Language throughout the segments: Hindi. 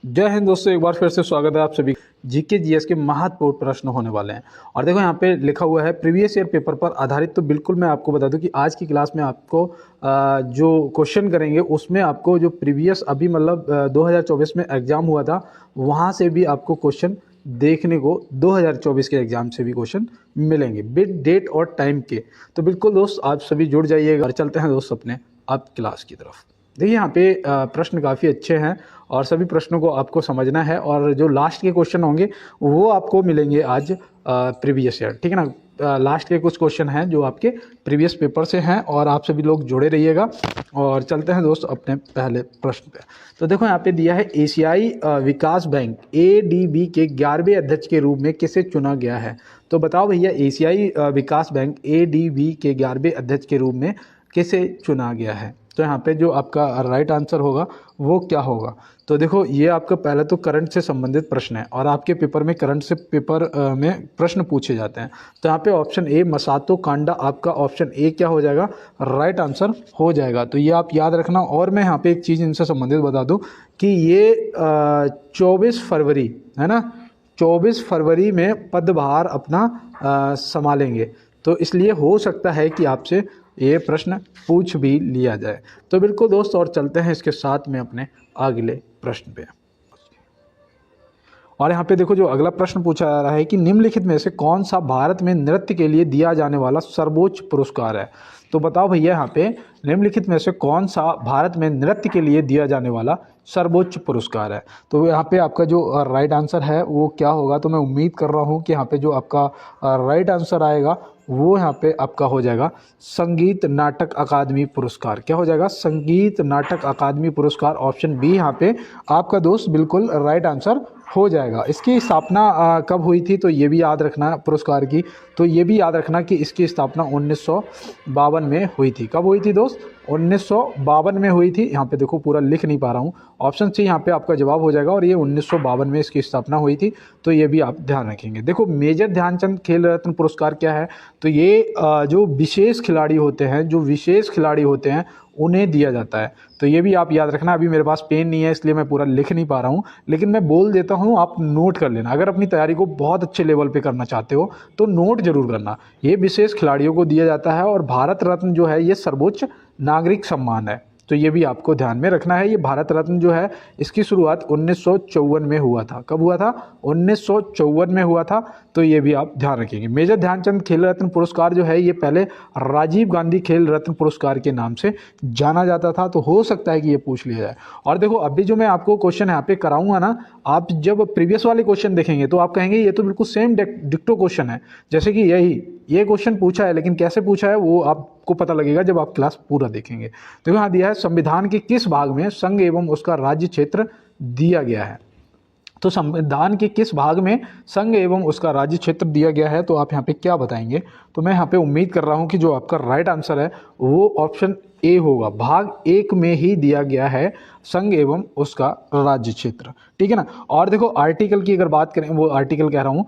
जय हिंद दोस्तों, एक बार फिर से स्वागत है आप सभी। जीके जीएस के महत्वपूर्ण प्रश्न होने वाले हैं और देखो यहाँ पे लिखा हुआ है प्रीवियस ईयर पेपर पर आधारित। तो बिल्कुल मैं आपको बता दूं कि आज की क्लास में आपको जो क्वेश्चन करेंगे उसमें आपको जो प्रीवियस अभी मतलब 2024 में एग्जाम हुआ था वहाँ से भी आपको क्वेश्चन देखने को 2024 के एग्जाम से भी क्वेश्चन मिलेंगे विद डेट और टाइम के। तो बिल्कुल दोस्त आप सभी जुड़ जाइएगा और चलते हैं दोस्त अपने आप क्लास की तरफ। देखिए यहाँ पे प्रश्न काफ़ी अच्छे हैं और सभी प्रश्नों को आपको समझना है और जो लास्ट के क्वेश्चन होंगे वो आपको मिलेंगे आज प्रीवियस ईयर, ठीक है ना। लास्ट के कुछ क्वेश्चन हैं जो आपके प्रीवियस पेपर से हैं और आप सभी लोग जुड़े रहिएगा। और चलते हैं दोस्त अपने पहले प्रश्न पे। तो देखो यहाँ पे दिया है एशियाई विकास बैंक ADB के 11वें अध्यक्ष के रूप में किसे चुना गया है। तो बताओ भैया, एशियाई विकास बैंक ADB के 11वें अध्यक्ष के रूप में किसे चुना गया है। तो यहाँ पे जो आपका राइट आंसर होगा वो क्या होगा। तो देखो ये आपका पहले तो करंट से संबंधित प्रश्न है और आपके पेपर में करंट से पेपर में प्रश्न पूछे जाते हैं। तो यहाँ पे ऑप्शन ए मसातो कांडा आपका ऑप्शन ए क्या हो जाएगा, राइट आंसर हो जाएगा। तो ये आप याद रखना। और मैं यहाँ पे एक चीज़ इनसे संबंधित बता दूँ कि ये 24 फरवरी है ना, 24 फरवरी में पदभार अपना संभालेंगे। तो इसलिए हो सकता है कि आपसे ये प्रश्न पूछ भी लिया जाए। तो बिल्कुल दोस्त, और चलते हैं इसके साथ में अपने अगले प्रश्न पे। और यहाँ पे देखो जो अगला प्रश्न पूछा जा रहा है कि निम्नलिखित में से कौन सा भारत में नृत्य के लिए दिया जाने वाला सर्वोच्च पुरस्कार है। तो बताओ भैया यहाँ पे निम्नलिखित में से कौन सा भारत में नृत्य के लिए दिया जाने वाला सर्वोच्च पुरस्कार है। तो यहाँ पे आपका जो राइट आंसर है वो क्या होगा। तो मैं उम्मीद कर रहा हूँ कि यहाँ पे जो आपका राइट आंसर आएगा वो यहाँ पे आपका हो जाएगा संगीत नाटक अकादमी पुरस्कार। क्या हो जाएगा, संगीत नाटक अकादमी पुरस्कार। ऑप्शन बी यहाँ पे आपका दोस्त बिल्कुल राइट आंसर हो जाएगा। इसकी स्थापना कब हुई थी तो ये भी याद रखना पुरस्कार की। तो ये भी याद रखना कि इसकी स्थापना 1952 में हुई थी। कब हुई थी दोस्त, 1952 में हुई थी। यहाँ पे देखो पूरा लिख नहीं पा रहा हूँ, ऑप्शन सी यहाँ पे आपका जवाब हो जाएगा और ये 1952 में इसकी स्थापना हुई थी। तो ये भी आप ध्यान रखेंगे। देखो मेजर ध्यानचंद खेल रत्न पुरस्कार क्या है। तो ये जो विशेष खिलाड़ी होते हैं, जो विशेष खिलाड़ी होते हैं उन्हें दिया जाता है। तो ये भी आप याद रखना। अभी मेरे पास पेन नहीं है इसलिए मैं पूरा लिख नहीं पा रहा हूँ, लेकिन मैं बोल देता हूँ, आप नोट कर लेना। अगर अपनी तैयारी को बहुत अच्छे लेवल पे करना चाहते हो तो नोट जरूर करना। ये विशेष खिलाड़ियों को दिया जाता है और भारत रत्न जो है ये सर्वोच्च नागरिक सम्मान है। तो ये भी आपको ध्यान में रखना है। ये भारत रत्न जो है इसकी शुरुआत 1954 में हुआ था। कब हुआ था, 1954 में हुआ था। तो ये भी आप ध्यान रखेंगे। मेजर ध्यानचंद खेल रत्न पुरस्कार जो है ये पहले राजीव गांधी खेल रत्न पुरस्कार के नाम से जाना जाता था। तो हो सकता है कि ये पूछ लिया जाए। और देखो अभी जो मैं आपको क्वेश्चन यहाँ पे कराऊंगा ना, आप जब प्रीवियस वाले क्वेश्चन देखेंगे तो आप कहेंगे ये तो बिल्कुल सेम डिक्टो क्वेश्चन है जैसे कि ये क्वेश्चन पूछा है, लेकिन कैसे पूछा है वो आपको पता लगेगा जब आप क्लास पूरा देखेंगे। देखो यहाँ दिया है संविधान के किस भाग में संघ एवं उसका राज्य क्षेत्र दिया गया है। तो संविधान के किस भाग में संघ एवं उसका राज्य क्षेत्र दिया गया है, तो आप यहाँ पे क्या बताएंगे। तो मैं यहाँ पे उम्मीद कर रहा हूँ कि जो आपका राइट आंसर है वो ऑप्शन ए होगा। भाग 1 में ही दिया गया है संघ एवं उसका राज्य क्षेत्र, ठीक है ना। और देखो आर्टिकल की अगर बात करें, वो आर्टिकल कह रहा हूँ,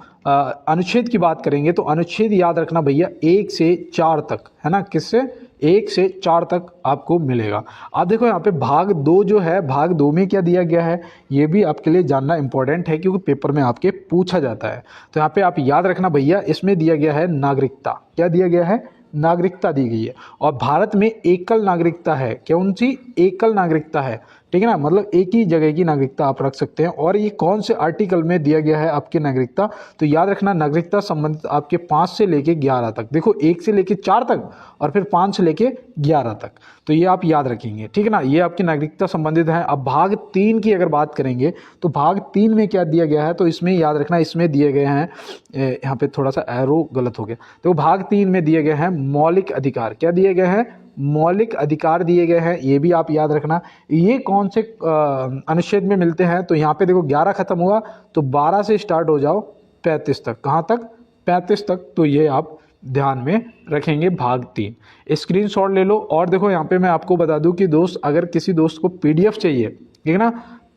अनुच्छेद की बात करेंगे तो अनुच्छेद याद रखना भैया 1 से 4 तक है ना। किससे, 1 से 4 तक आपको मिलेगा। आप देखो यहाँ पे भाग 2 जो है, भाग 2 में क्या दिया गया है ये भी आपके लिए जानना इंपॉर्टेंट है क्योंकि पेपर में आपके पूछा जाता है। तो यहाँ पे आप याद रखना भैया, इसमें दिया गया है नागरिकता। क्या दिया गया है, नागरिकता दी गई है। और भारत में एकल नागरिकता है। कौन सी, एकल नागरिकता है, ठीक है ना। मतलब एक ही जगह की नागरिकता आप रख सकते हैं। और ये कौन से आर्टिकल में दिया गया है आपकी नागरिकता, तो याद रखना नागरिकता संबंधित आपके 5 से लेके 11 तक। देखो 1 से लेके 4 तक और फिर 5 से लेके 11 तक। तो ये आप याद रखेंगे, ठीक है ना। ये आपकी नागरिकता संबंधित है। अब भाग 3 की अगर बात करेंगे तो भाग 3 में क्या दिया गया है, तो इसमें याद रखना इसमें दिए गए हैं, यहाँ पे थोड़ा सा एरो गलत हो गया। तो भाग 3 में दिए गए हैं मौलिक अधिकार। क्या दिए गए हैं, मौलिक अधिकार दिए गए हैं। ये भी आप याद रखना। ये कौन से अनुच्छेद में मिलते हैं, तो यहाँ पे देखो 11 खत्म हुआ तो 12 से स्टार्ट हो जाओ 35 तक। कहाँ तक, 35 तक। तो ये आप ध्यान में रखेंगे। भाग 3 स्क्रीनशॉट ले लो। और देखो यहाँ पे मैं आपको बता दूं कि दोस्त अगर किसी दोस्त को PDF चाहिए, ठीक है ना,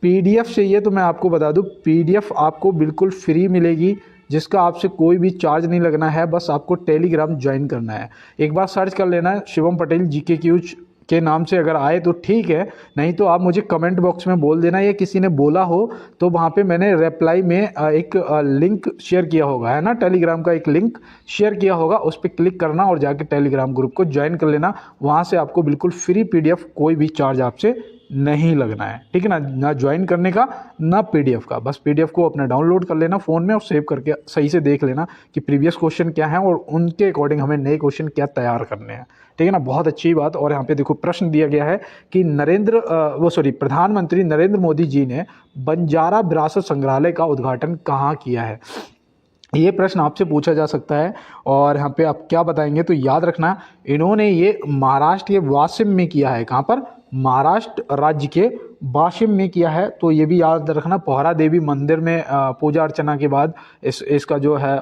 PDF चाहिए तो मैं आपको बता दूं PDF आपको बिल्कुल फ्री मिलेगी, जिसका आपसे कोई भी चार्ज नहीं लगना है। बस आपको टेलीग्राम ज्वाइन करना है। एक बार सर्च कर लेना शिवम पटेल GK क्यूज के नाम से अगर आए तो ठीक है, नहीं तो आप मुझे कमेंट बॉक्स में बोल देना, या किसी ने बोला हो तो वहाँ पे मैंने रिप्लाई में एक लिंक शेयर किया होगा, है ना, टेलीग्राम का एक लिंक शेयर किया होगा, उस पर क्लिक करना और जाके टेलीग्राम ग्रुप को ज्वाइन कर लेना। वहाँ से आपको बिल्कुल फ्री PDF, कोई भी चार्ज आपसे नहीं लगना है, ठीक है ना, ना ज्वाइन करने का ना PDF का। बस PDF को अपना डाउनलोड कर लेना फ़ोन में और सेव करके सही से देख लेना कि प्रीवियस क्वेश्चन क्या है और उनके अकॉर्डिंग हमें नए क्वेश्चन क्या तैयार करने हैं, ठीक है ना। बहुत अच्छी बात। और यहाँ पे देखो प्रश्न दिया गया है कि प्रधानमंत्री नरेंद्र मोदी जी ने बंजारा विरासत संग्रहालय का उद्घाटन कहाँ किया है। ये प्रश्न आपसे पूछा जा सकता है और यहाँ पे आप क्या बताएंगे, तो याद रखना इन्होंने ये महाराष्ट्र के वाशिम में किया है। कहाँ पर? महाराष्ट्र राज्य के वाशिम में किया है। तो ये भी याद रखना, पोहरा देवी मंदिर में पूजा अर्चना के बाद इसका जो है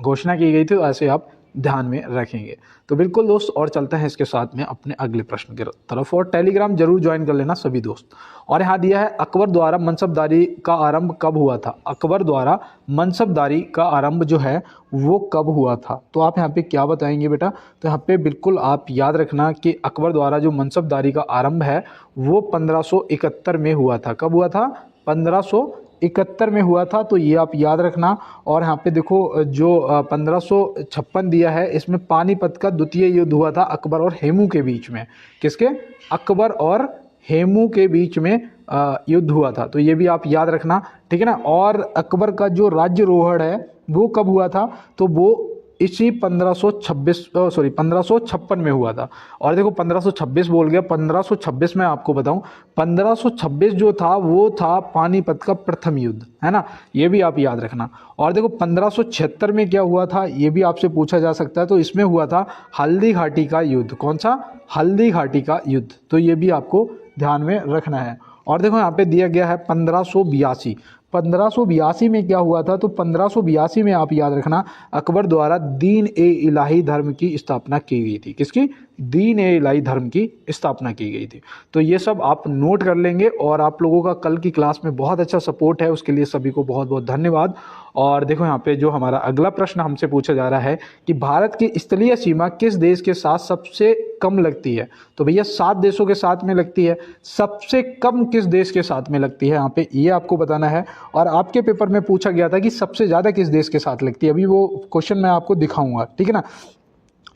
घोषणा की गई थी, तो ऐसे आप ध्यान में रखेंगे। तो बिल्कुल दोस्त, और चलते हैं इसके साथ में अपने अगले प्रश्न की तरफ। और टेलीग्राम जरूर ज्वाइन कर लेना सभी दोस्त। और यहाँ दिया है अकबर द्वारा मनसबदारी का आरंभ कब हुआ था। अकबर द्वारा मनसबदारी का आरंभ जो है वो कब हुआ था, तो आप यहाँ पे क्या बताएंगे बेटा। तो यहाँ पे बिल्कुल आप याद रखना कि अकबर द्वारा जो मनसबदारी का आरंभ है वो 1571 में हुआ था। कब हुआ था? 1571 में हुआ था, तो ये आप याद रखना। और यहाँ पे देखो जो 1556 दिया है, इसमें पानीपत का द्वितीय युद्ध हुआ था अकबर और हेमू के बीच में। किसके? अकबर और हेमू के बीच में युद्ध हुआ था, तो ये भी आप याद रखना, ठीक है ना। और अकबर का जो राज्यरोहण है वो कब हुआ था, तो वो इसी 1556 में हुआ था। और देखो 1526 बोल गया, 1526 में आपको बताऊं, 1526 जो था वो था पानीपत का प्रथम युद्ध, है ना, ये भी आप याद रखना। और देखो 1576 में क्या हुआ था, ये भी आपसे पूछा जा सकता है, तो इसमें हुआ था हल्दी घाटी का युद्ध। कौन सा? हल्दी घाटी का युद्ध, तो ये भी आपको ध्यान में रखना है। और देखो यहाँ पे दिया गया है 1582। 1582 में क्या हुआ था, तो 1582 में आप याद रखना अकबर द्वारा दीन ए इलाही धर्म की स्थापना की गई थी। किसकी? दीन ए इलाही धर्म की स्थापना की गई थी। तो ये सब आप नोट कर लेंगे। और आप लोगों का कल की क्लास में बहुत अच्छा सपोर्ट है, उसके लिए सभी को बहुत बहुत धन्यवाद। और देखो यहाँ पे जो हमारा अगला प्रश्न हमसे पूछा जा रहा है कि भारत की स्थलीय सीमा किस देश के साथ सबसे कम लगती है। तो भैया 7 देशों के साथ में लगती है। सबसे कम किस देश के साथ में लगती है, यहाँ पे ये आपको बताना है। और आपके पेपर में पूछा गया था कि सबसे ज़्यादा किस देश के साथ लगती है, अभी वो क्वेश्चन मैं आपको दिखाऊंगा, ठीक है ना।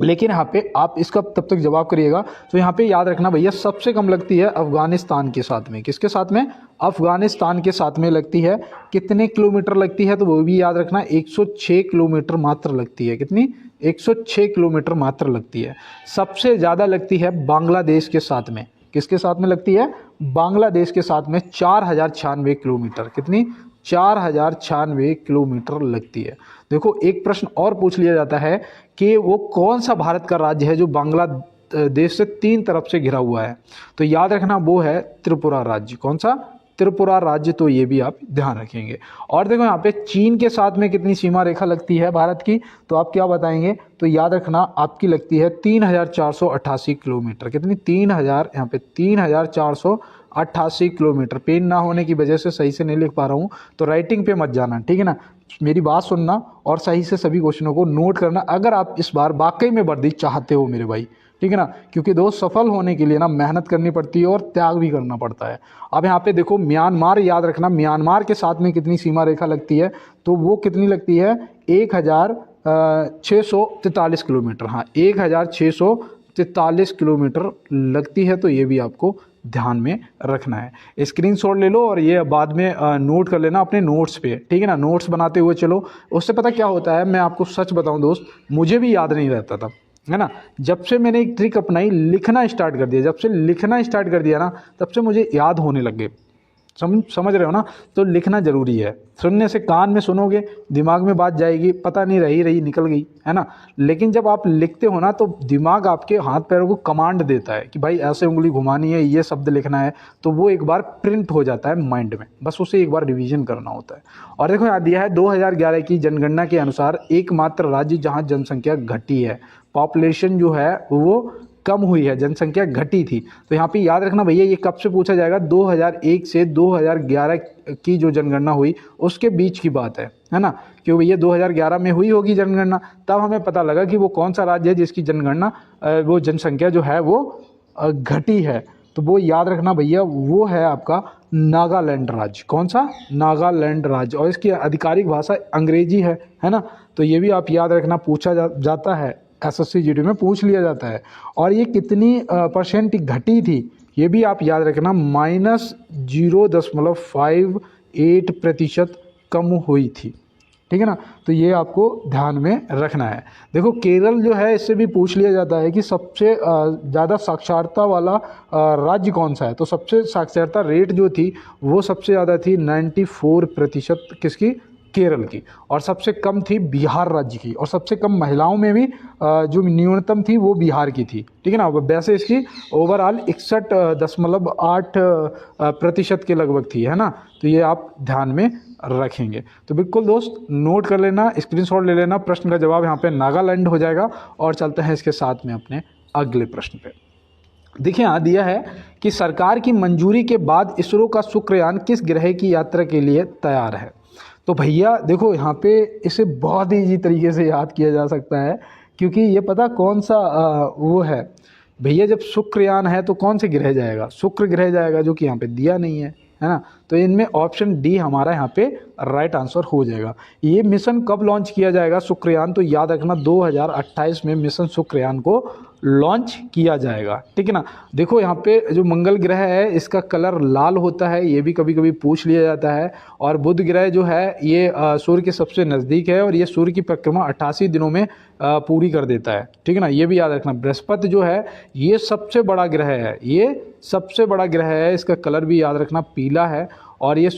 लेकिन यहाँ पे आप इसका तब तक जवाब करिएगा। तो यहाँ पे याद रखना भैया सबसे कम लगती है अफगानिस्तान के साथ में। किसके साथ में? अफगानिस्तान के साथ में लगती है। कितने किलोमीटर लगती है, तो वो भी याद रखना 106 किलोमीटर मात्र लगती है। कितनी? 106 किलोमीटर मात्र लगती है। सबसे ज़्यादा लगती है बांग्लादेश के साथ में। किसके साथ में लगती है? बांग्लादेश के साथ में 4096 किलोमीटर। कितनी? 4096 किलोमीटर लगती है। देखो एक प्रश्न और पूछ लिया जाता है कि वो कौन सा भारत का राज्य है जो बांग्लादेश से 3 तरफ से घिरा हुआ है। तो याद रखना वो है त्रिपुरा राज्य। कौन सा? त्रिपुरा राज्य। तो ये भी आप ध्यान रखेंगे। और देखो यहाँ पे चीन के साथ में कितनी सीमा रेखा लगती है भारत की, तो आप क्या बताएंगे, तो याद रखना आपकी लगती है 3488 किलोमीटर। कितनी? 3000, यहाँ पे 3488 किलोमीटर। पेन ना होने की वजह से सही से नहीं लिख पा रहा हूँ, तो राइटिंग पे मत जाना, ठीक है ना। मेरी बात सुनना और सही से सभी क्वेश्चनों को नोट करना, अगर आप इस बार वाकई में वर्दी चाहते हो मेरे भाई, ठीक है ना। क्योंकि दोस्त सफल होने के लिए ना मेहनत करनी पड़ती है और त्याग भी करना पड़ता है। अब यहाँ पे देखो म्यांमार, याद रखना म्यांमार के साथ में कितनी सीमा रेखा लगती है, तो वो कितनी लगती है? 1643 किलोमीटर। हाँ, 1643 किलोमीटर लगती है। तो ये भी आपको ध्यान में रखना है। स्क्रीनशॉट ले लो और ये बाद में नोट कर लेना अपने नोट्स पे, ठीक है ना। नोट्स बनाते हुए चलो। उससे पता क्या होता है, मैं आपको सच बताऊं दोस्त, मुझे भी याद नहीं रहता था, है ना। जब से मैंने एक ट्रिक अपनाई, लिखना स्टार्ट कर दिया, जब से लिखना स्टार्ट कर दिया ना, तब से मुझे याद होने लग गए। समझ रहे हो ना। तो लिखना जरूरी है। सुनने से, कान में सुनोगे, दिमाग में बात जाएगी, पता नहीं रही निकल गई, है ना। लेकिन जब आप लिखते हो ना, तो दिमाग आपके हाथ पैरों को कमांड देता है कि भाई ऐसे उंगली घुमानी है, ये शब्द लिखना है, तो वो एक बार प्रिंट हो जाता है माइंड में। बस उसे एक बार रिवीजन करना होता है। और देखो यहाँ दिया है 2011 की जनगणना के अनुसार एकमात्र राज्य जहाँ जनसंख्या घटी है, पॉपुलेशन जो है वो कम हुई है, जनसंख्या घटी थी। तो यहाँ पे याद रखना भैया, ये कब से पूछा जाएगा? 2001 से 2011 की जो जनगणना हुई उसके बीच की बात है ना। क्यों भैया 2011 में हुई होगी जनगणना, तब हमें पता लगा कि वो कौन सा राज्य है जिसकी जनगणना वो जनसंख्या जो है वो घटी है तो वो याद रखना भैया, वो है आपका नागालैंड राज्य। कौन सा? नागालैंड राज्य। और इसकी आधिकारिक भाषा अंग्रेजी है ना। तो ये भी आप याद रखना, पूछा जाता है, एसएससी जीडी में पूछ लिया जाता है। और ये कितनी परसेंट घटी थी ये भी आप याद रखना, -0.58% कम हुई थी। ठीक है ना। तो ये आपको ध्यान में रखना है। देखो केरल जो है इससे भी पूछ लिया जाता है कि सबसे ज़्यादा साक्षरता वाला राज्य कौन सा है। तो सबसे साक्षरता रेट जो थी वो सबसे ज़्यादा थी 94% किसकी? केरल की। और सबसे कम थी बिहार राज्य की। और सबसे कम महिलाओं में भी जो न्यूनतम थी वो बिहार की थी। ठीक है ना। वैसे इसकी ओवरऑल 61.8% के लगभग थी, है ना। तो ये आप ध्यान में रखेंगे। तो बिल्कुल दोस्त नोट कर लेना, स्क्रीनशॉट ले लेना। प्रश्न का जवाब यहाँ पे नागालैंड हो जाएगा। और चलते हैं इसके साथ में अपने अगले प्रश्न पे। देखिए यहाँ दिया है कि सरकार की मंजूरी के बाद इसरो का शुक्रयान किस ग्रह की यात्रा के लिए तैयार है। तो भैया देखो यहाँ पे इसे बहुत ही ईजी तरीके से याद किया जा सकता है, क्योंकि ये पता कौन सा वो है भैया, जब शुक्रयान है तो कौन से ग्रह जाएगा? शुक्र ग्रह जाएगा, जो कि यहाँ पे दिया नहीं है ना। तो इनमें ऑप्शन डी हमारा यहाँ पे राइट आंसर हो जाएगा। ये मिशन कब लॉन्च किया जाएगा शुक्रयान? तो याद रखना 2028 में मिशन शुक्रयान को लॉन्च किया जाएगा। ठीक है ना। देखो यहाँ पे जो मंगल ग्रह है इसका कलर लाल होता है, ये भी कभी कभी पूछ लिया जाता है। और बुध ग्रह जो है ये सूर्य के सबसे नज़दीक है और ये सूर्य की परिक्रमा 88 दिनों में पूरी कर देता है। ठीक है ना। ये भी याद रखना। बृहस्पति जो है ये सबसे बड़ा ग्रह है, ये सबसे बड़ा ग्रह है, इसका कलर भी याद रखना पीला है। और ये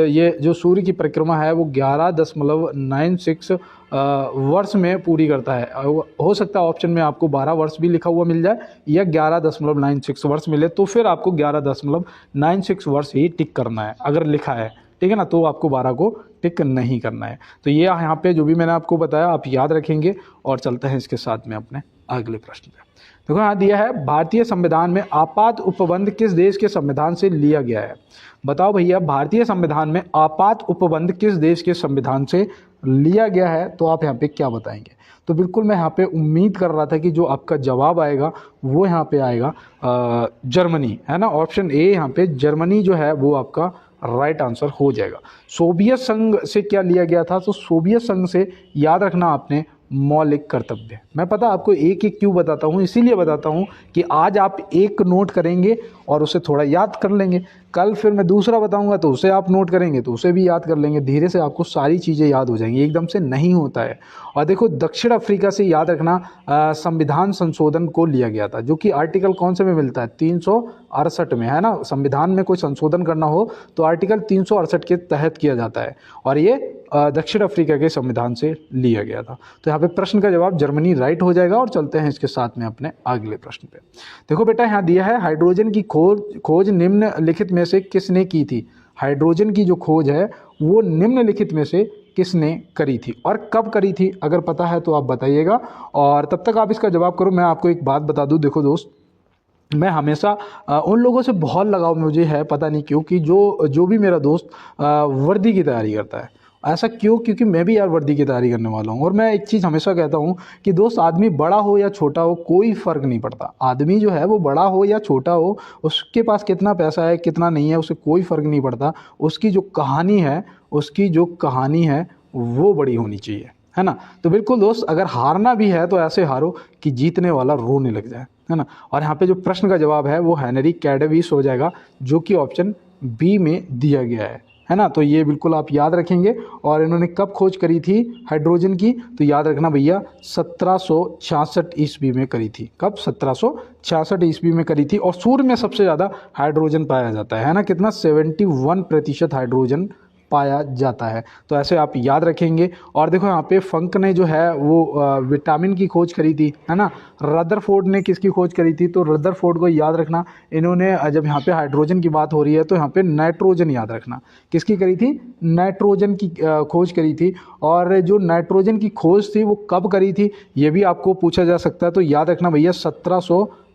ये जो सूर्य की परिक्रमा है वो 11.96 वर्ष में पूरी करता है। हो सकता है ऑप्शन में आपको 12 वर्ष भी लिखा हुआ मिल जाए या 11.96 वर्ष मिले, तो फिर आपको 11.96 वर्ष ही टिक करना है अगर लिखा है। ठीक है ना। तो आपको 12 को टिक नहीं करना है। तो ये यहाँ पे जो भी मैंने आपको बताया आप याद रखेंगे। और चलते हैं इसके साथ में अपने अगले प्रश्न पे। देखो यहाँ दिया है भारतीय संविधान में आपात उपबंध किस देश के संविधान से लिया गया है। बताओ भैया भारतीय संविधान में आपात उपबंध किस देश के संविधान से लिया गया है। तो आप यहाँ पे क्या बताएंगे? तो बिल्कुल मैं यहाँ पे उम्मीद कर रहा था कि जो आपका जवाब आएगा वो यहाँ पे आएगा जर्मनी, है ना। ऑप्शन ए यहाँ पे जर्मनी जो है वो आपका राइट आंसर हो जाएगा। सोवियत संघ से क्या लिया गया था? तो सोवियत संघ से याद रखना आपने मौलिक कर्तव्य। मैं पता आपको एक एक क्यों बताता हूँ, इसीलिए बताता हूँ कि आज आप एक नोट करेंगे और उसे थोड़ा याद कर लेंगे, कल फिर मैं दूसरा बताऊंगा तो उसे आप नोट करेंगे तो उसे भी याद कर लेंगे। धीरे से आपको सारी चीज़ें याद हो जाएंगी, एकदम से नहीं होता है। और देखो दक्षिण अफ्रीका से याद रखना संविधान संशोधन को लिया गया था, जो कि आर्टिकल कौन से में मिलता है? 368 में, है ना। संविधान में कोई संशोधन करना हो तो आर्टिकल 368 के तहत किया जाता है। और ये दक्षिण अफ्रीका के संविधान से लिया गया था। तो यहाँ पे प्रश्न का जवाब जर्मनी राइट हो जाएगा। और चलते हैं इसके साथ में अपने अगले प्रश्न पे। देखो बेटा यहाँ दिया है हाइड्रोजन की खोज निम्नलिखित में से किसने की थी। हाइड्रोजन की जो खोज है वो निम्नलिखित में से किसने करी थी और कब करी थी? अगर पता है तो आप बताइएगा। और तब तक आप इसका जवाब करो। मैं आपको एक बात बता दूं, देखो दोस्त मैं हमेशा उन लोगों से बहुत लगाव मुझे है, पता नहीं क्यों, कि जो भी मेरा दोस्त वर्दी की तैयारी करता है। ऐसा क्यों? क्योंकि मैं भी यार वर्दी की तैयारी करने वाला हूँ। और मैं एक चीज़ हमेशा कहता हूँ कि दोस्त आदमी बड़ा हो या छोटा हो कोई फ़र्क नहीं पड़ता। आदमी जो है वो बड़ा हो या छोटा हो, उसके पास कितना पैसा है कितना नहीं है उसे कोई फ़र्क नहीं पड़ता। उसकी जो कहानी है वो बड़ी होनी चाहिए, है ना। तो बिल्कुल दोस्त अगर हारना भी है तो ऐसे हारो कि जीतने वाला रोने लग जाए, है ना। और यहाँ पे जो प्रश्न का जवाब है वो हेनरी कैडविस हो जाएगा, जो कि ऑप्शन बी में दिया गया है ना। तो ये बिल्कुल आप याद रखेंगे। और इन्होंने कब खोज करी थी हाइड्रोजन की? तो याद रखना भैया 1766 ईस्वी में करी थी। कब? 1766 ईस्वी में करी थी। और सूर्य में सबसे ज़्यादा हाइड्रोजन पाया जाता है ना। कितना? 71% हाइड्रोजन पाया जाता है। तो ऐसे आप याद रखेंगे। और देखो यहाँ पे फंक ने जो है वो विटामिन की खोज करी थी, है ना। रदरफोर्ड ने किसकी खोज करी थी? तो रदरफोर्ड को याद रखना। इन्होंने जब यहाँ पे हाइड्रोजन की बात हो रही है तो यहाँ पे नाइट्रोजन याद रखना। किसकी करी थी? नाइट्रोजन की खोज करी थी। और जो नाइट्रोजन की खोज थी वो कब करी थी ये भी आपको पूछा जा सकता है। तो याद रखना भैया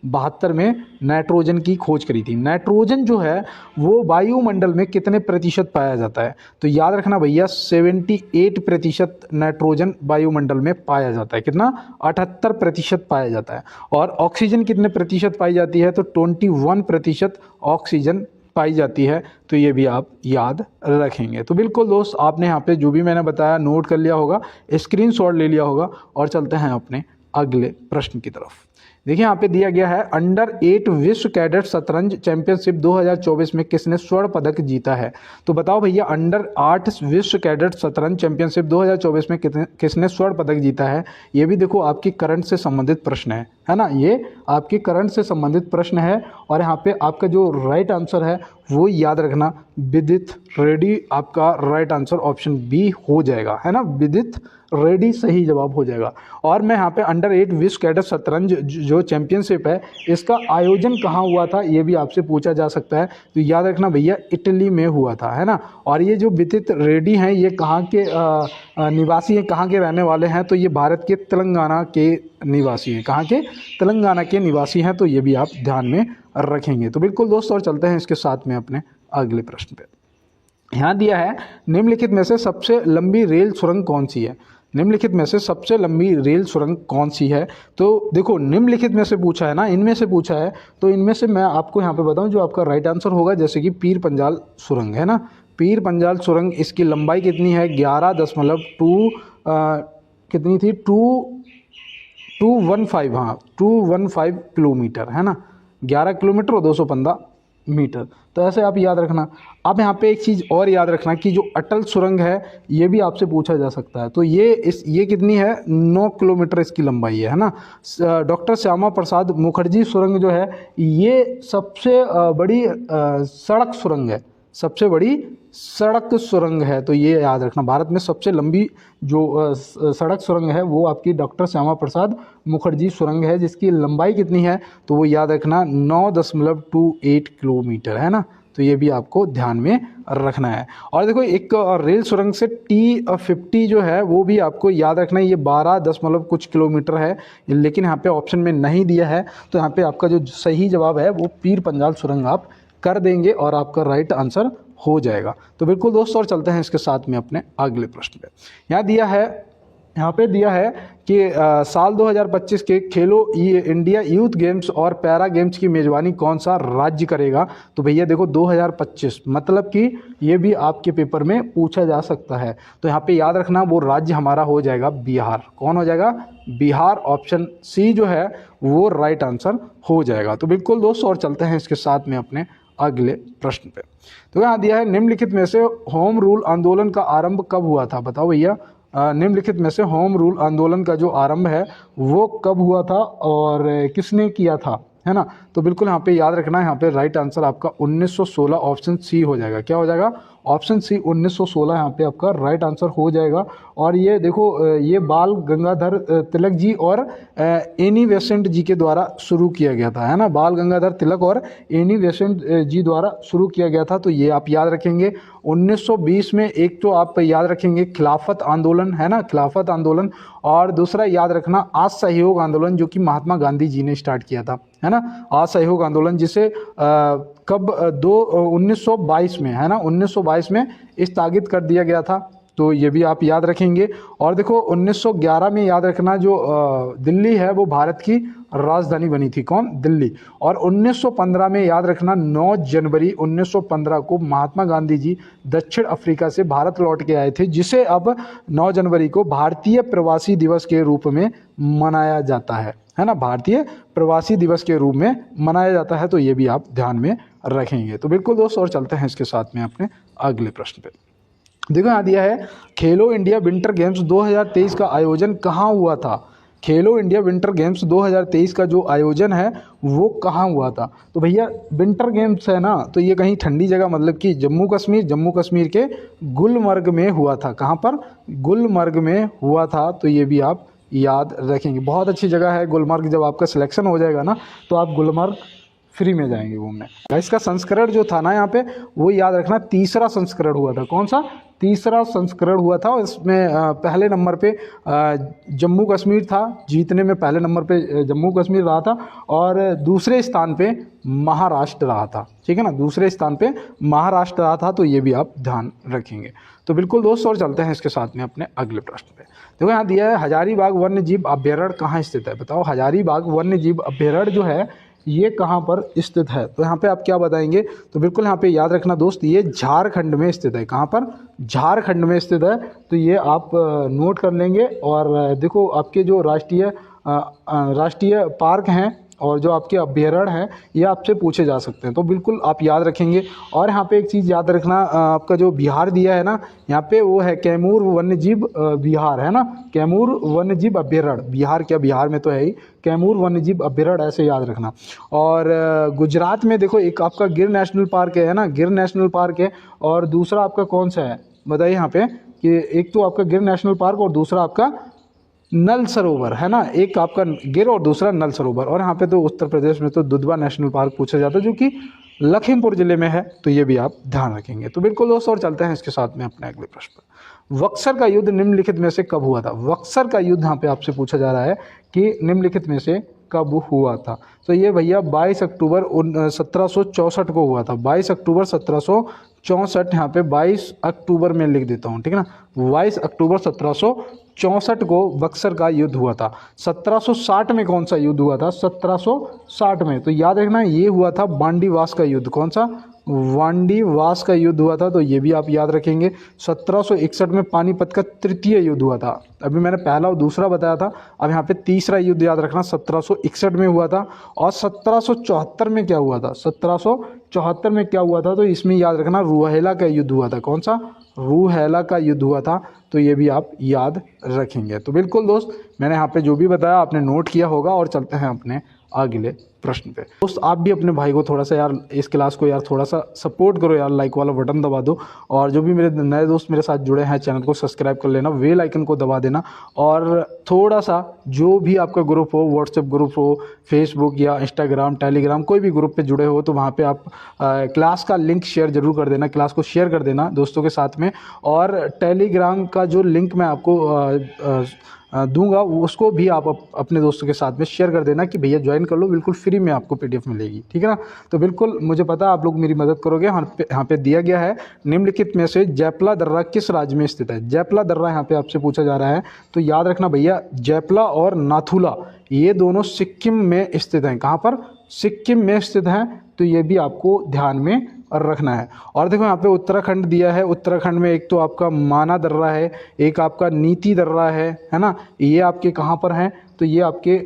1972 में नाइट्रोजन की खोज करी थी। नाइट्रोजन जो है वो वायुमंडल में कितने प्रतिशत पाया जाता है? तो याद रखना भैया 78% नाइट्रोजन वायुमंडल में पाया जाता है। कितना? 78% पाया जाता है। और ऑक्सीजन कितने प्रतिशत पाई जाती है? तो 21% ऑक्सीजन पाई जाती है। तो ये भी आप याद रखेंगे। तो बिल्कुल दोस्त, आपने यहाँ पे जो भी मैंने बताया नोट कर लिया होगा, स्क्रीनशॉट ले लिया होगा। और चलते हैं अपने अगले प्रश्न की तरफ। देखिए यहाँ पे दिया गया है, अंडर 8 विश्व कैडेट शतरंज चैंपियनशिप 2024 में किसने स्वर्ण पदक जीता है? तो बताओ भैया, अंडर 8 विश्व कैडेट शतरंज चैंपियनशिप 2024 में किसने स्वर्ण पदक जीता है? ये भी देखो आपकी करंट से संबंधित प्रश्न है ना, ये आपकी करंट से संबंधित प्रश्न है। और यहाँ पे आपका जो राइट आंसर है वो याद रखना, विदित रेड्डी आपका राइट आंसर ऑप्शन बी हो जाएगा, है ना, विदित रेड्डी सही जवाब हो जाएगा। और मैं यहाँ पे अंडर 8 विश्व कैडेट शतरंज जो चैंपियनशिप है इसका आयोजन कहाँ हुआ था ये भी आपसे पूछा जा सकता है। तो याद रखना भैया, इटली में हुआ था, है ना। और ये जो विदित रेड्डी हैं ये कहाँ के निवासी हैं, कहाँ के रहने वाले हैं? तो ये भारत के तेलंगाना के निवासी हैं। कहाँ के? तेलंगाना के निवासी हैं। तो ये भी आप ध्यान में रखेंगे। तो बिल्कुल दोस्त, और चलते हैं इसके साथ में अपने अगले प्रश्न पे। यहाँ दिया है, निम्नलिखित में से सबसे लंबी रेल सुरंग कौन सी है? निम्नलिखित में से सबसे लंबी रेल सुरंग कौन सी है? तो देखो, निम्नलिखित में से पूछा है ना, इनमें से पूछा है। तो इनमें से मैं आपको यहाँ पे बताऊँ जो आपका राइट आंसर होगा, जैसे कि पीर पंजाल सुरंग, है ना। पीर पंजाल सुरंग, इसकी लंबाई कितनी है? 11.2 कितनी थी? 215, हाँ 215 किलोमीटर, है ना। 11 किलोमीटर और 215 मीटर। तो ऐसे आप याद रखना। अब यहाँ पे एक चीज़ और याद रखना कि जो अटल सुरंग है ये भी आपसे पूछा जा सकता है। तो ये कितनी है? 9 किलोमीटर इसकी लंबाई है ना। डॉक्टर श्यामा प्रसाद मुखर्जी सुरंग जो है ये सबसे बड़ी सड़क सुरंग है, सबसे बड़ी सड़क सुरंग है। तो ये याद रखना, भारत में सबसे लंबी जो सड़क सुरंग है वो आपकी डॉक्टर श्यामा प्रसाद मुखर्जी सुरंग है, जिसकी लंबाई कितनी है? तो वो याद रखना 9.28 किलोमीटर, है ना। तो ये भी आपको ध्यान में रखना है। और देखो, एक रेल सुरंग से T50 जो है वो भी आपको याद रखना है, ये 12 कुछ किलोमीटर है, लेकिन यहाँ पे ऑप्शन में नहीं दिया है। तो यहाँ पे आपका जो सही जवाब है वो पीर पंजाल सुरंग आप कर देंगे और आपका राइट आंसर हो जाएगा। तो बिल्कुल दोस्तों, और चलते हैं इसके साथ में अपने अगले प्रश्न पे। यहाँ पे दिया है कि साल 2025 के खेलो इंडिया यूथ गेम्स और पैरा गेम्स की मेज़बानी कौन सा राज्य करेगा? तो भैया देखो, 2025 मतलब कि ये भी आपके पेपर में पूछा जा सकता है। तो यहाँ पे याद रखना, वो राज्य हमारा हो जाएगा बिहार। कौन हो जाएगा? बिहार। ऑप्शन सी जो है वो राइट आंसर हो जाएगा। तो बिल्कुल दोस्तों, और चलते हैं इसके साथ में अपने अगले प्रश्न पे। तो यहाँ दिया है, निम्नलिखित में से होम रूल आंदोलन का आरंभ कब हुआ था? बताओ भैया, निम्नलिखित में से होम रूल आंदोलन का जो आरंभ है वो कब हुआ था और किसने किया था, है ना। तो बिल्कुल यहाँ पे याद रखना है, यहाँ पे राइट आंसर आपका 1916 ऑप्शन सी हो जाएगा। क्या हो जाएगा? ऑप्शन सी 1916 यहाँ पे आपका राइट आंसर हो जाएगा। और ये देखो, ये बाल गंगाधर तिलक जी और एनी बेसेंट जी के द्वारा शुरू किया गया था, है ना। बाल गंगाधर तिलक और एनी बेसेंट जी द्वारा शुरू किया गया था। तो ये आप याद रखेंगे। 1920 में एक तो आप याद रखेंगे खिलाफत आंदोलन, है ना, खिलाफत आंदोलन। और दूसरा याद रखना असहयोग आंदोलन, जो कि महात्मा गांधी जी ने स्टार्ट किया था, है ना। असहयोग आंदोलन जिसे कब 1922 में, है ना, 1922 में स्थगित कर दिया गया था। तो ये भी आप याद रखेंगे। और देखो, 1911 में याद रखना, जो दिल्ली है वो भारत की राजधानी बनी थी। कौन? दिल्ली। और 1915 में याद रखना, 9 जनवरी 1915 को महात्मा गांधी जी दक्षिण अफ्रीका से भारत लौट के आए थे, जिसे अब 9 जनवरी को भारतीय प्रवासी दिवस के रूप में मनाया जाता है ना, भारतीय प्रवासी दिवस के रूप में मनाया जाता है। तो ये भी आप ध्यान में रखेंगे। तो बिल्कुल दोस्तों, और चलते हैं इसके साथ में अपने अगले प्रश्न पे। देखो, यहाँ दिया है, खेलो इंडिया विंटर गेम्स 2023 का आयोजन कहाँ हुआ था? खेलो इंडिया विंटर गेम्स 2023 का जो आयोजन है वो कहाँ हुआ था? तो भैया, विंटर गेम्स है ना, तो ये कहीं ठंडी जगह, मतलब कि जम्मू कश्मीर के गुलमर्ग में हुआ था। कहाँ पर? गुलमर्ग में हुआ था। तो ये भी आप याद रखेंगे। बहुत अच्छी जगह है गुलमर्ग। जब आपका सिलेक्शन हो जाएगा ना, तो आप गुलमर्ग फ्री में जाएंगे घूमने। इसका संस्करण जो था ना यहाँ पे, वो याद रखना तीसरा संस्करण हुआ था। कौन सा? तीसरा संस्करण हुआ था। और इसमें पहले नंबर पे जम्मू कश्मीर था, जीतने में पहले नंबर पे जम्मू कश्मीर रहा था, और दूसरे स्थान पे महाराष्ट्र रहा था। ठीक है ना, दूसरे स्थान पे महाराष्ट्र रहा था। तो ये भी आप ध्यान रखेंगे। तो बिल्कुल दोस्तों, और चलते हैं इसके साथ में अपने अगले प्रश्न पे। देखो यहाँ दिया है हजारीबाग वन्य जीव अभ्यारण्य कहाँ स्थित है। बताओ हजारीबाग वन्य जीव अभ्यारण्य जो है ये कहाँ पर स्थित है। तो यहाँ पे आप क्या बताएंगे? तो बिल्कुल यहाँ पे याद रखना दोस्त, ये झारखंड में स्थित है। कहाँ पर? झारखंड में स्थित है। तो ये आप नोट कर लेंगे। और देखो आपके जो राष्ट्रीय पार्क हैं और जो आपके अभ्यारण्य हैं, ये आपसे पूछे जा सकते हैं। तो बिल्कुल आप याद रखेंगे। और यहाँ पे एक चीज़ याद रखना, आपका जो बिहार दिया है ना, यहाँ पे वो है कैमूर वन्यजीव विहार, है ना, कैमूर वन्यजीव अभ्यारण्य। बिहार क्या, बिहार में तो है ही, कैमूर वन्यजीव अभ्यारण्य, ऐसे याद रखना। और गुजरात में देखो एक आपका गिर नेशनल पार्क है ना, गिर नेशनल पार्क है। और दूसरा आपका कौन सा है बताइए यहाँ पे, कि एक तो आपका गिर नेशनल पार्क और दूसरा आपका नल सरोवर, है ना। एक आपका गिर और दूसरा नल सरोवर। और यहाँ पे तो उत्तर प्रदेश में तो दुधवा नेशनल पार्क पूछा जाता है, जो कि लखीमपुर जिले में है। तो ये भी आप ध्यान रखेंगे। तो बिल्कुल दोस्तों, और चलते हैं इसके साथ में अपने अगले प्रश्न पर। बक्सर का युद्ध निम्नलिखित में से कब हुआ था। बक्सर का युद्ध यहाँ पे आपसे पूछा जा रहा है कि निम्नलिखित में से कब हुआ था। तो ये भैया 22 अक्टूबर 1764 को हुआ था। 22 अक्टूबर 1764, यहाँ पे 22 अक्टूबर में लिख देता हूँ, ठीक है ना। 22 अक्टूबर 1764 को बक्सर का युद्ध हुआ था। 1760 में कौन सा युद्ध हुआ था? 1760 में, तो याद रखना ये हुआ था बांडीवास का युद्ध। कौन सा? वांडीवास का युद्ध हुआ था। तो ये भी आप याद रखेंगे। 1761 में पानीपत का तृतीय युद्ध हुआ था। अभी मैंने पहला और दूसरा बताया था, अब यहाँ पे तीसरा युद्ध याद रखना 1761 में हुआ था। और 1774 में क्या हुआ था? 1774 में क्या हुआ था? तो इसमें याद रखना रूहेला का युद्ध हुआ था। कौन सा? रूहेला का युद्ध हुआ था। तो ये भी आप याद रखेंगे। तो बिल्कुल दोस्त, मैंने यहाँ पे जो भी बताया आपने नोट किया होगा। और चलते हैं अपने अगले प्रश्न पे। दोस्त आप भी अपने भाई को थोड़ा सा यार, इस क्लास को यार थोड़ा सा सपोर्ट करो यार, लाइक वाला बटन दबा दो। और जो भी मेरे नए दोस्त मेरे साथ जुड़े हैं, चैनल को सब्सक्राइब कर लेना, बेल आइकन को दबा देना। और थोड़ा सा जो भी आपका ग्रुप हो, व्हाट्सएप ग्रुप हो, फेसबुक या इंस्टाग्राम, टेलीग्राम, कोई भी ग्रुप पे जुड़े हो, तो वहाँ पे आप क्लास का लिंक शेयर जरूर कर देना, क्लास को शेयर कर देना दोस्तों के साथ में। और टेलीग्राम का जो लिंक मैं आपको दूंगा, उसको भी आप अपने दोस्तों के साथ में शेयर कर देना कि भैया ज्वाइन कर लो, बिल्कुल फ्री में आपको पीडीएफ मिलेगी, ठीक है ना। तो बिल्कुल मुझे पता है आप लोग मेरी मदद करोगे। यहाँ पे दिया गया है निम्नलिखित में से जैपला दर्रा किस राज्य में स्थित है। जैपला दर्रा यहाँ पे आपसे पूछा जा रहा है। तो याद रखना भैया, जैपला और नाथुला ये दोनों सिक्किम में स्थित हैं। कहाँ पर? सिक्किम में स्थित हैं। तो ये भी आपको ध्यान में रखना है। और देखो यहाँ पे उत्तराखंड दिया है। उत्तराखंड में एक तो आपका माना दर्रा है, एक आपका नीति दर्रा है ना। ये आपके कहाँ पर हैं? तो ये आपके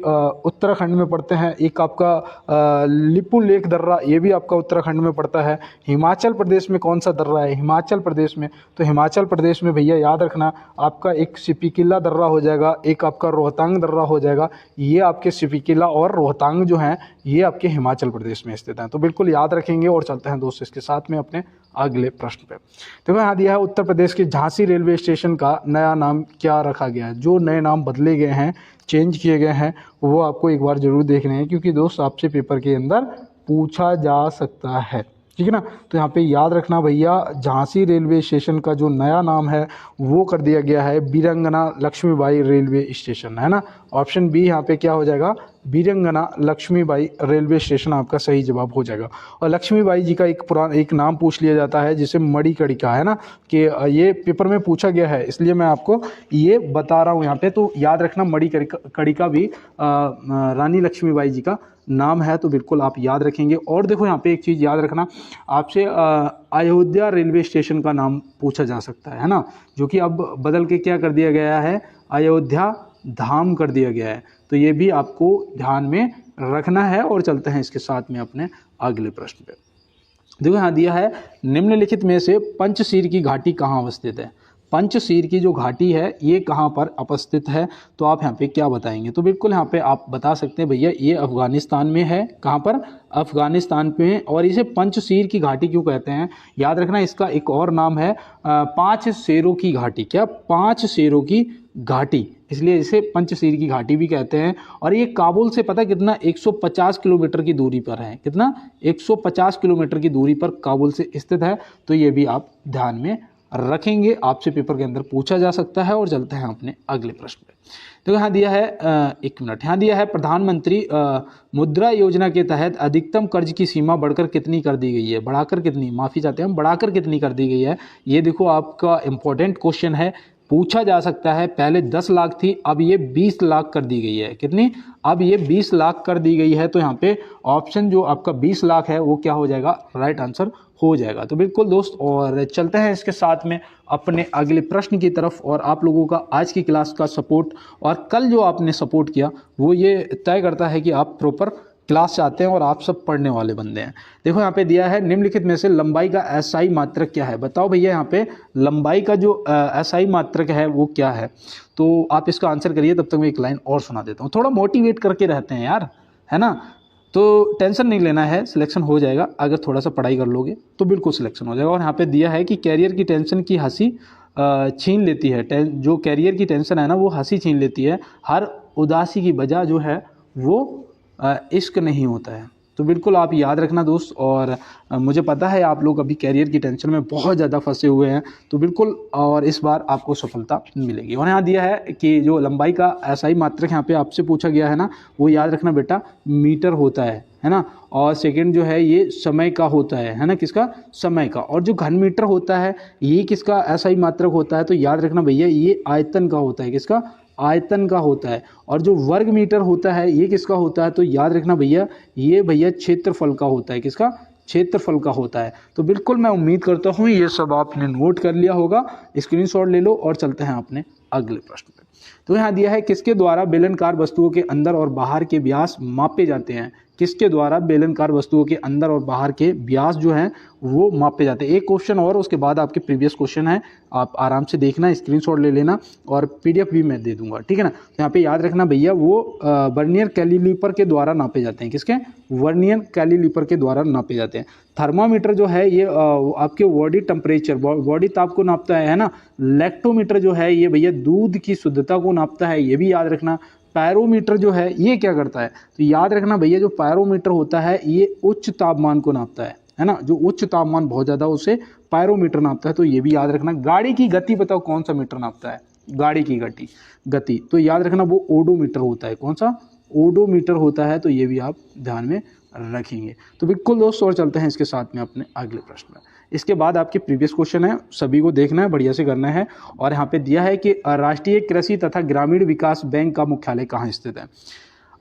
उत्तराखंड में पड़ते हैं। एक आपका लिपू लेक दर्रा, ये भी आपका उत्तराखंड में पड़ता है। हिमाचल प्रदेश में कौन सा दर्रा है? हिमाचल प्रदेश में, तो हिमाचल प्रदेश में भैया याद रखना आपका एक सिपिकिला दर्रा हो जाएगा, एक आपका रोहतांग दर्रा हो जाएगा। ये आपके सिपिकिला और रोहतांग जो हैं, ये आपके हिमाचल प्रदेश में स्थित हैं। तो बिल्कुल याद रखेंगे। और चलते हैं दोस्तों इसके साथ में अपने अगले प्रश्न पे। देखो यहाँ दिया है उत्तर प्रदेश के झांसी रेलवे स्टेशन का नया नाम क्या रखा गया है। जो नए नाम बदले गए हैं, चेंज किए गए हैं, वो आपको एक बार जरूर देखने हैं, क्योंकि दोस्त आपसे पेपर के अंदर पूछा जा सकता है, ठीक है ना। तो यहाँ पे याद रखना भैया, झांसी रेलवे स्टेशन का जो नया नाम है वो कर दिया गया है बीरंगना लक्ष्मीबाई रेलवे स्टेशन, है ना। ऑप्शन बी यहाँ पे क्या हो जाएगा? बीरंगना लक्ष्मीबाई रेलवे स्टेशन आपका सही जवाब हो जाएगा। और लक्ष्मीबाई जी का एक नाम पूछ लिया जाता है, जिसे मणिकर्णिका, है ना, कि ये पेपर में पूछा गया है, इसलिए मैं आपको ये बता रहा हूँ यहाँ पे। तो याद रखना मणिकर्णिका भी रानी लक्ष्मीबाई जी का नाम है। तो बिल्कुल आप याद रखेंगे। और देखो यहाँ पे एक चीज़ याद रखना, आपसे अयोध्या रेलवे स्टेशन का नाम पूछा जा सकता है ना, जो कि अब बदल के क्या कर दिया गया है? अयोध्या धाम कर दिया गया है। तो ये भी आपको ध्यान में रखना है। और चलते हैं इसके साथ में अपने अगले प्रश्न पे। देखो यहाँ दिया है निम्नलिखित में से पंचशीर की घाटी कहाँ अवस्थित है। पंचशीर की जो घाटी है ये कहाँ पर अवस्थित है। तो आप यहाँ पे क्या बताएंगे? तो बिल्कुल यहाँ पे आप बता सकते हैं भैया, ये अफगानिस्तान में है। कहाँ पर? अफगानिस्तान में। और इसे पंचशीर की घाटी क्यों कहते हैं? याद रखना इसका एक और नाम है 5 शेरों की घाटी। क्या? 5 शेरों की घाटी, इसलिए इसे पंचशील की घाटी भी कहते हैं। और ये काबुल से पता कितना 150 किलोमीटर की दूरी पर है, कितना 150 किलोमीटर की दूरी पर काबुल से स्थित है। तो ये भी आप ध्यान में रखेंगे, आपसे पेपर के अंदर पूछा जा सकता है। और चलते हैं अपने अगले प्रश्न पे। तो यहाँ दिया है एक मिनट, यहाँ दिया है प्रधानमंत्री मुद्रा योजना के तहत अधिकतम कर्ज की सीमा बढ़कर कितनी कर दी गई है, बढ़ाकर कितनी, माफ़ी चाहते हैं हम, बढ़ाकर कितनी कर दी गई है। ये देखो आपका इंपॉर्टेंट क्वेश्चन है, पूछा जा सकता है। पहले 10 लाख थी, अब ये 20 लाख कर दी गई है, कितनी, अब ये 20 लाख कर दी गई है। तो यहाँ पे ऑप्शन जो आपका 20 लाख है वो क्या हो जाएगा, राइट आंसर हो जाएगा। तो बिल्कुल दोस्त, और चलते हैं इसके साथ में अपने अगले प्रश्न की तरफ। और आप लोगों का आज की क्लास का सपोर्ट और कल जो आपने सपोर्ट किया वो ये तय करता है कि आप प्रॉपर क्लास चाहते हैं और आप सब पढ़ने वाले बंदे हैं। देखो यहाँ पे दिया है निम्नलिखित में से लंबाई का एसआई मात्रक क्या है। बताओ भैया यहाँ पे लंबाई का जो एसआई मात्रक है वो क्या है। तो आप इसका आंसर करिए, तब तक मैं एक लाइन और सुना देता हूँ। थोड़ा मोटिवेट करके रहते हैं यार, है ना। तो टेंशन नहीं लेना है, सिलेक्शन हो जाएगा। अगर थोड़ा सा पढ़ाई कर लोगे तो बिल्कुल सिलेक्शन हो जाएगा। और यहाँ पे दिया है कि कैरियर की टेंशन की हंसी छीन लेती है, जो कैरियर की टेंशन है ना वो हंसी छीन लेती है। हर उदासी की वजह जो है वो इश्क नहीं होता है। तो बिल्कुल आप याद रखना दोस्त। और मुझे पता है आप लोग अभी कैरियर की टेंशन में बहुत ज़्यादा फंसे हुए हैं, तो बिल्कुल और इस बार आपको सफलता मिलेगी। और यहाँ दिया है कि जो लंबाई का एसआई मात्रक यहाँ पे आपसे पूछा गया है ना, वो याद रखना बेटा, मीटर होता है ना। और सेकंड जो है ये समय का होता है ना, किसका, समय का। और जो घन मीटर होता है ये किसका एसआई मात्रक होता है, तो याद रखना भैया ये आयतन का होता है, किसका, आयतन का होता है। और जो वर्ग मीटर होता है ये किसका होता है, तो याद रखना भैया ये भैया क्षेत्रफल का होता है, किसका, क्षेत्रफल का होता है। तो बिल्कुल मैं उम्मीद करता हूँ ये सब आपने नोट कर लिया होगा, स्क्रीनशॉट ले लो। और चलते हैं अपने अगले प्रश्न पे। तो यहाँ दिया है किसके द्वारा बेलनाकार वस्तुओं के अंदर और बाहर के व्यास मापे जाते हैं। किसके द्वारा बेलनाकार वस्तुओं के अंदर और बाहर के व्यास जो हैं वो मापे जाते हैं। एक क्वेश्चन और, उसके बाद आपके प्रीवियस क्वेश्चन है, आप आराम से देखना, स्क्रीनशॉट ले लेना और पीडीएफ भी मैं दे दूंगा, ठीक है ना। तो यहाँ पे याद रखना भैया वो वर्नियर कैलिपर के द्वारा नापे जाते हैं, किसके, वर्नियर कैलिपर के द्वारा नापे जाते हैं। थर्मामीटर जो है ये आपके बॉडी टेम्परेचर, बॉडी ताप को नापता है ना। लैक्टोमीटर जो है ये भैया दूध की शुद्धता को नापता है, ये भी याद रखना। पैरोमीटर जो है ये क्या करता है, तो याद रखना भैया जो पैरोमीटर होता है ये उच्च तापमान को नापता है ना। जो उच्च तापमान बहुत ज़्यादा उसे पैरोमीटर नापता है, तो ये भी याद रखना। गाड़ी की गति बताओ कौन सा मीटर नापता है, गाड़ी की गति तो याद रखना वो ओडोमीटर होता है। कौन सा, ओडोमीटर होता है। तो ये भी आप ध्यान में रखेंगे। तो बिल्कुल दोस्तों, और चलते हैं इसके साथ में अपने अगले प्रश्न में। इसके बाद आपके प्रीवियस क्वेश्चन है, सभी को देखना है, बढ़िया से करना है। और यहाँ पे दिया है कि राष्ट्रीय कृषि तथा ग्रामीण विकास बैंक का मुख्यालय कहाँ स्थित है।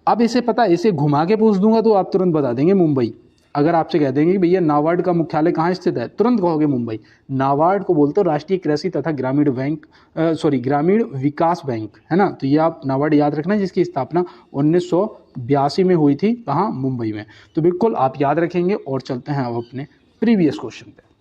अब इसे पता, इसे घुमा के पूछ दूंगा तो आप तुरंत बता देंगे मुंबई। अगर आपसे कह देंगे कि भैया नाबार्ड का मुख्यालय कहाँ स्थित है, तुरंत कहोगे मुंबई। नाबार्ड को बोलते हो राष्ट्रीय कृषि तथा ग्रामीण बैंक, ग्रामीण विकास बैंक, है ना। तो ये आप नाबार्ड याद रखना, जिसकी स्थापना 1982 में हुई थी, कहाँ, मुंबई में। तो बिल्कुल आप याद रखेंगे। और चलते हैं अब अपने प्रीवियस क्वेश्चन पे।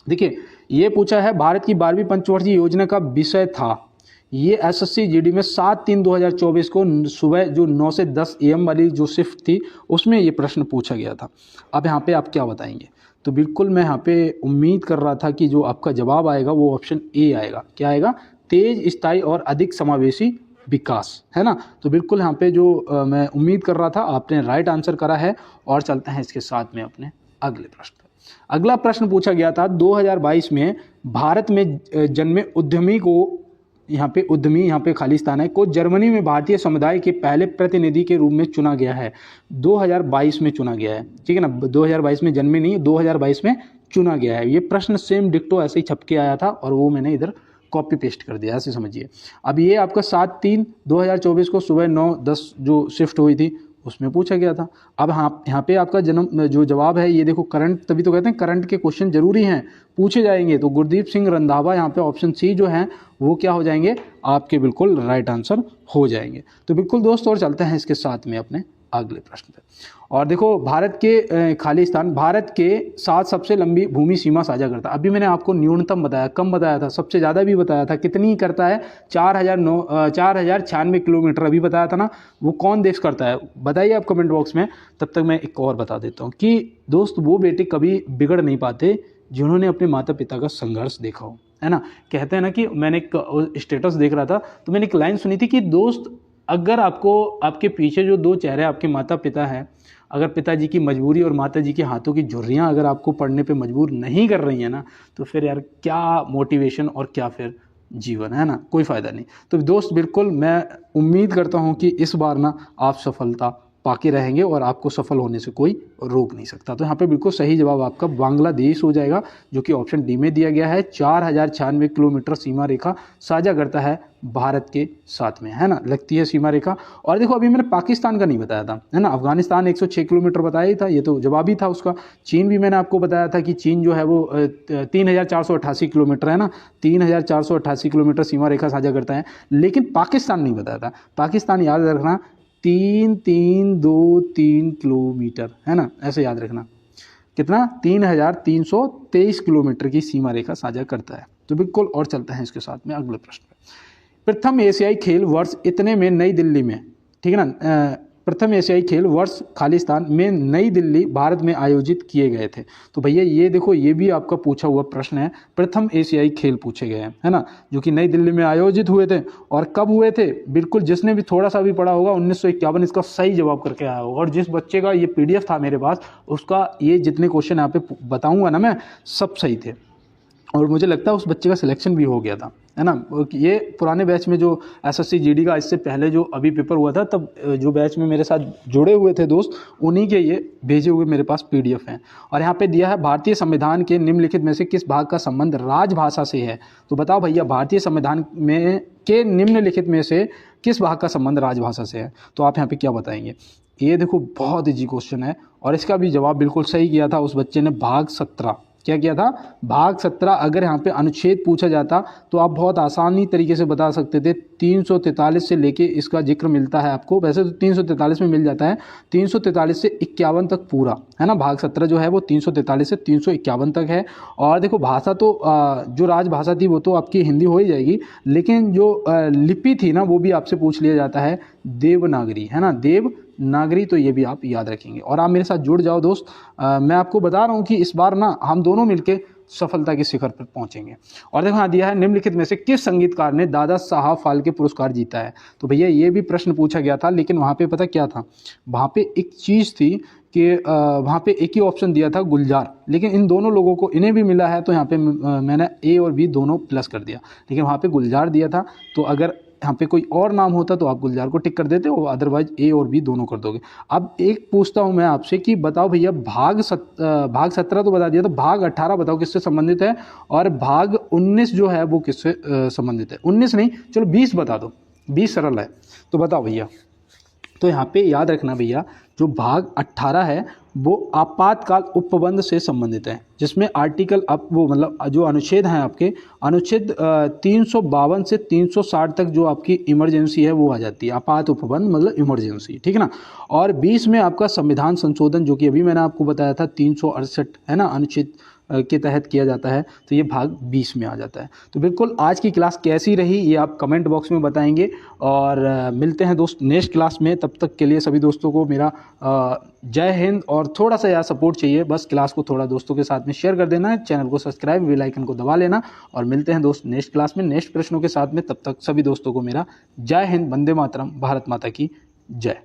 देखिए ये पूछा है भारत की 12वीं पंचवर्षीय योजना का विषय था, ये एसएससी जीडी में 7/3/2024 को सुबह जो 9 से 10 AM वाली जो शिफ्ट थी उसमें ये प्रश्न पूछा गया था। अब यहाँ पे आप क्या बताएंगे। तो बिल्कुल मैं यहाँ पे उम्मीद कर रहा था कि जो आपका जवाब आएगा वो ऑप्शन ए आएगा। क्या आएगा, तेज, स्थायी और अधिक समावेशी विकास, है ना। तो बिल्कुल यहाँ पे जो मैं उम्मीद कर रहा था आपने राइट आंसर करा है। और चलते हैं इसके साथ में अपने अगले प्रश्न पर। अगला प्रश्न पूछा गया था 2022 में भारत में जन्मे उद्यमी को, यहाँ पे उद्यमी, यहाँ पे खाली स्थान है, को जर्मनी में भारतीय समुदाय के पहले प्रतिनिधि के रूप में चुना गया है। 2022 में चुना गया है, ठीक है ना। 2022 में जन्मे नहीं, 2022 में चुना गया है। ये प्रश्न सेम डिक्टो ऐसे ही छप के आया था और वो मैंने इधर कॉपी पेस्ट कर दिया, ऐसे समझिए। अब ये आपका 7/3/2024 को सुबह 9:10 जो शिफ्ट हुई थी उसमें पूछा गया था। अब हाँ, यहाँ पे आपका जन्म जो जवाब है ये देखो करंट, तभी तो कहते हैं करंट के क्वेश्चन जरूरी हैं, पूछे जाएंगे। तो गुरदीप सिंह रंधावा यहाँ पे ऑप्शन सी जो है वो क्या हो जाएंगे, आपके बिल्कुल राइट आंसर हो जाएंगे। तो बिल्कुल दोस्तों, और चलते हैं इसके साथ में अपने अगले प्रश्न पे। और देखो भारत के खाली स्थान, भारत के साथ सबसे लंबी भूमि सीमा साझा करता है। अभी मैंने आपको न्यूनतम बताया, कम बताया था, सबसे ज़्यादा भी बताया था। कितनी करता है, 4096 किलोमीटर अभी बताया था ना। वो कौन देश करता है बताइए आप कमेंट बॉक्स में। तब तक मैं एक और बता देता हूँ कि दोस्त वो बेटे कभी बिगड़ नहीं पाते जिन्होंने अपने माता पिता का संघर्ष देखा हो। है ना। कहते हैं ना कि मैंने एक स्टेटस देख रहा था तो मैंने एक लाइन सुनी थी कि दोस्त, अगर आपको आपके पीछे जो दो चेहरे आपके माता पिता हैं, अगर पिताजी की मजबूरी और माता जी के हाथों की झुर्रियाँ अगर आपको पढ़ने पे मजबूर नहीं कर रही हैं ना, तो फिर यार क्या मोटिवेशन और क्या फिर जीवन, है ना, कोई फ़ायदा नहीं। तो दोस्त बिल्कुल मैं उम्मीद करता हूँ कि इस बार ना आप सफलता पाके रहेंगे और आपको सफल होने से कोई रोक नहीं सकता। तो यहाँ पे बिल्कुल सही जवाब आपका बांग्लादेश हो जाएगा, जो कि ऑप्शन डी में दिया गया है। 4096 किलोमीटर सीमा रेखा साझा करता है भारत के साथ में, है ना, लगती है सीमा रेखा। और देखो अभी मैंने पाकिस्तान का नहीं बताया था, है ना, अफगानिस्तान 106 किलोमीटर बताया ही था, ये तो जवाब ही था उसका। चीन भी मैंने आपको बताया था कि चीन जो है वो 3488 किलोमीटर, है ना, 3488 किलोमीटर सीमा रेखा साझा करता है। लेकिन पाकिस्तान नहीं बताया था। पाकिस्तान याद रखना 3323 किलोमीटर, है ना, ऐसे याद रखना। कितना? 3323 किलोमीटर की सीमा रेखा साझा करता है। तो बिल्कुल, और चलते हैं इसके साथ में अगले प्रश्न पे। प्रथम एशियाई खेल वर्ष इतने में नई दिल्ली में, ठीक है ना, प्रथम एशियाई खेल वर्ष खालिस्तान में नई दिल्ली भारत में आयोजित किए गए थे। तो भैया ये देखो, ये भी आपका पूछा हुआ प्रश्न है। प्रथम एशियाई खेल पूछे गए हैं, है ना, जो कि नई दिल्ली में आयोजित हुए थे। और कब हुए थे? बिल्कुल, जिसने भी थोड़ा सा भी पढ़ा होगा 1951 इसका सही जवाब करके आया होगा। और जिस बच्चे का ये PDF था मेरे पास, उसका ये जितने क्वेश्चन यहाँ पे बताऊंगा ना मैं, सब सही थे। और मुझे लगता है उस बच्चे का सिलेक्शन भी हो गया था, है ना। ये पुराने बैच में जो SSC GD का इससे पहले जो अभी पेपर हुआ था, तब जो बैच में मेरे साथ जुड़े हुए थे दोस्त, उन्हीं के ये भेजे हुए मेरे पास PDF हैं। और यहाँ पे दिया है भारतीय संविधान के निम्नलिखित में से किस भाग का संबंध राजभाषा से है। तो बताओ भैया, भारतीय संविधान में के निम्नलिखित में से किस भाग का संबंध राजभाषा से है? तो आप यहाँ पे क्या बताएंगे? ये देखो बहुत ईजी क्वेश्चन है और इसका भी जवाब बिल्कुल सही किया था उस बच्चे ने। भाग 17। क्या किया था? भाग 17। अगर यहाँ पे अनुच्छेद पूछा जाता तो आप बहुत आसानी तरीके से बता सकते थे। 343 से लेके इसका जिक्र मिलता है आपको, वैसे तो 343 में मिल जाता है, 343 से 51 तक पूरा, है ना। भाग 17 जो है वो 343 से 351 तक है। और देखो भाषा तो जो राजभाषा थी वो तो आपकी हिंदी हो ही जाएगी, लेकिन जो लिपि थी ना वो भी आपसे पूछ लिया जाता है देवनागरी, है ना, देवनागरी। तो ये भी आप याद रखेंगे और आप मेरे साथ जुड़ जाओ दोस्त। मैं आपको बता रहा हूँ कि इस बार ना हम दोनों मिलके सफलता के शिखर पर पहुंचेंगे। और देखो यहाँ दिया है निम्नलिखित में से किस संगीतकार ने दादा साहब फाल्के पुरस्कार जीता है। तो भैया ये भी प्रश्न पूछा गया था, लेकिन वहाँ पे पता क्या था, वहाँ पे एक चीज़ थी कि वहाँ पे एक ही ऑप्शन दिया था गुलजार, लेकिन इन दोनों लोगों को इन्हें भी मिला है, तो यहाँ पे मैंने A और B दोनों प्लस कर दिया, लेकिन वहाँ पे गुलजार दिया था। तो अगर यहाँ पे कोई और नाम होता तो आप गुलजार को टिक कर देते हो, अदरवाइज A और B दोनों कर दोगे। अब एक पूछता हूँ मैं आपसे कि बताओ भैया, भाग 17 तो बता दिया, तो भाग 18 बताओ किससे संबंधित है, और भाग 19 जो है वो किससे संबंधित है? 19 नहीं, चलो 20 बता दो, 20 सरल है। तो बताओ भैया। तो यहाँ पे याद रखना भैया, जो भाग 18 है वो आपातकाल उपबंध से संबंधित है, जिसमें आर्टिकल अब वो मतलब जो अनुच्छेद हैं आपके, अनुच्छेद 352 से 360 तक जो आपकी इमरजेंसी है वो आ जाती है। आपात उपबंध मतलब इमरजेंसी, ठीक है ना। और 20 में आपका संविधान संशोधन, जो कि अभी मैंने आपको बताया था 368, है ना, अनुच्छेद के तहत किया जाता है, तो ये भाग 20 में आ जाता है। तो बिल्कुल आज की क्लास कैसी रही ये आप कमेंट बॉक्स में बताएंगे, और मिलते हैं दोस्त नेक्स्ट क्लास में। तब तक के लिए सभी दोस्तों को मेरा जय हिंद। और थोड़ा सा यार सपोर्ट चाहिए, बस क्लास को थोड़ा दोस्तों के साथ में शेयर कर देना है, चैनल को सब्सक्राइब, बेल आइकन को दबा लेना, और मिलते हैं दोस्त नेक्स्ट क्लास में नेक्स्ट प्रश्नों के साथ में। तब तक सभी दोस्तों को मेरा जय हिंद, वंदे मातरम, भारत माता की जय।